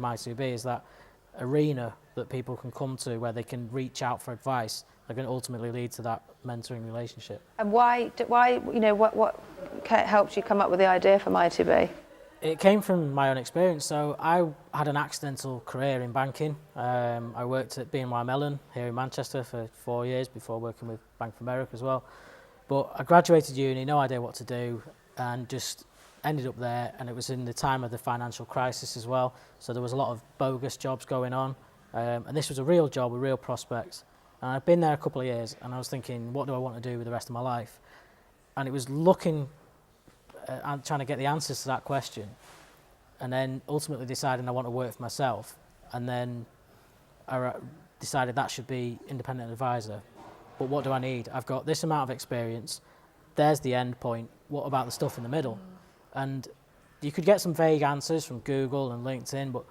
my2be is that arena that people can come to where they can reach out for advice that can ultimately lead to that mentoring relationship. And why, you know, what helped you come up with the idea for my2be? It came from my own experience. So I had an accidental career in banking. I worked at BNY Mellon here in Manchester for 4 years before working with Bank of America as well. But I graduated uni, no idea what to do, and just ended up there. And it was in the time of the financial crisis as well. So there was a lot of bogus jobs going on. And this was a real job with real prospects. And I'd been there a couple of years and I was thinking, what do I want to do with the rest of my life? And it was looking and trying to get the answers to that question, and then ultimately deciding I want to work for myself, and then I decided that should be independent advisor. But what do I need? I've got this amount of experience, there's the end point, what about the stuff in the middle? And you could get some vague answers from Google and LinkedIn, but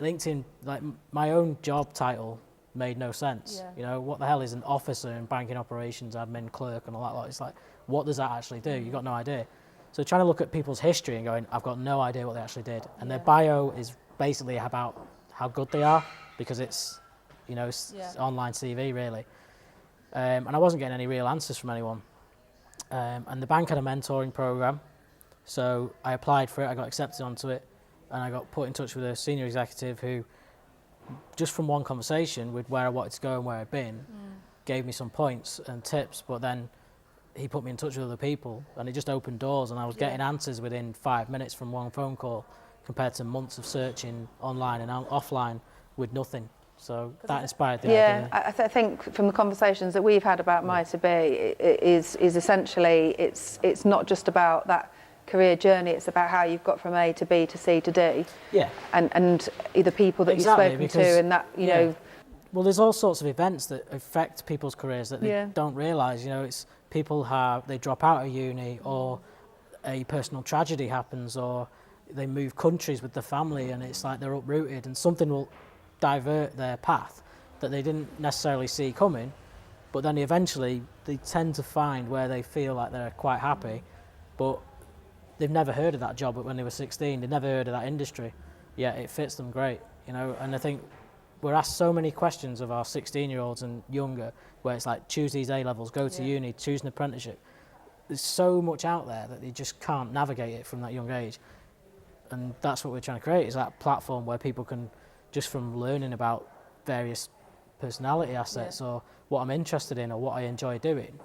LinkedIn, like my own job title made no sense. You know, what the hell is an officer in banking operations, admin, clerk and all that lot? It's like, what does that actually do? You've got no idea. So trying to look at people's history and going, I've got no idea what they actually did. And their bio is basically about how good they are, because it's, you know, it's online CV really. And I wasn't getting any real answers from anyone. And the bank had a mentoring program. So I applied for it, I got accepted onto it, and I got put in touch with a senior executive who, just from one conversation with where I wanted to go and where I'd been, gave me some points and tips, but then he put me in touch with other people and it just opened doors, and I was getting answers within 5 minutes from one phone call compared to months of searching online and offline with nothing. So that inspired the idea. I think from the conversations that we've had about my2be, it is essentially, it's not just about that career journey, it's about how you've got from A to B to C to D. And the people that you've spoken to, and that, you know. Well, there's all sorts of events that affect people's careers that they don't realise. You know, it's people they drop out of uni, or a personal tragedy happens, or they move countries with the family, and it's like they're uprooted, and something will divert their path that they didn't necessarily see coming. But then eventually they tend to find where they feel like they're quite happy, but they've never heard of that job when they were 16. They've never heard of that industry, yet it fits them great, you know. And I think we're asked so many questions of our 16-year-olds and younger, where it's like, choose these A-levels, go to uni, choose an apprenticeship. There's so much out there that they just can't navigate it from that young age. And that's what we're trying to create, is that platform where people can, just from learning about various personality assets or what I'm interested in or what I enjoy doing,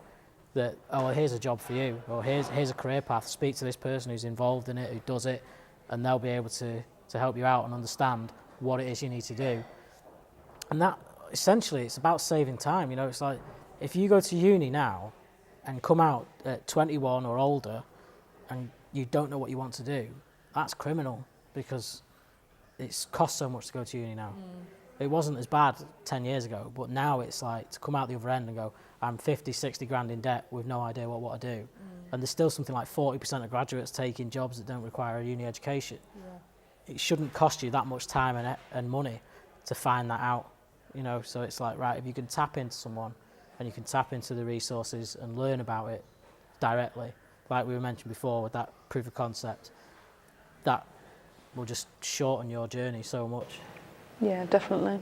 that, oh, well, here's a job for you, or here's a career path, speak to this person who's involved in it, who does it, and they'll be able to help you out and understand what it is you need to do. And that, essentially, it's about saving time. You know, it's like, if you go to uni now and come out at 21 or older and you don't know what you want to do, that's criminal, because it's cost so much to go to uni now. It wasn't as bad 10 years ago, but now it's like, to come out the other end and go, I'm 50, 60 grand in debt with no idea what I do. And there's still something like 40% of graduates taking jobs that don't require a uni education. It shouldn't cost you that much time and money to find that out. You know, so it's like, right, if you can tap into someone and you can tap into the resources and learn about it directly, like we were mentioned before with that proof of concept, that will just shorten your journey so much. Yeah, definitely.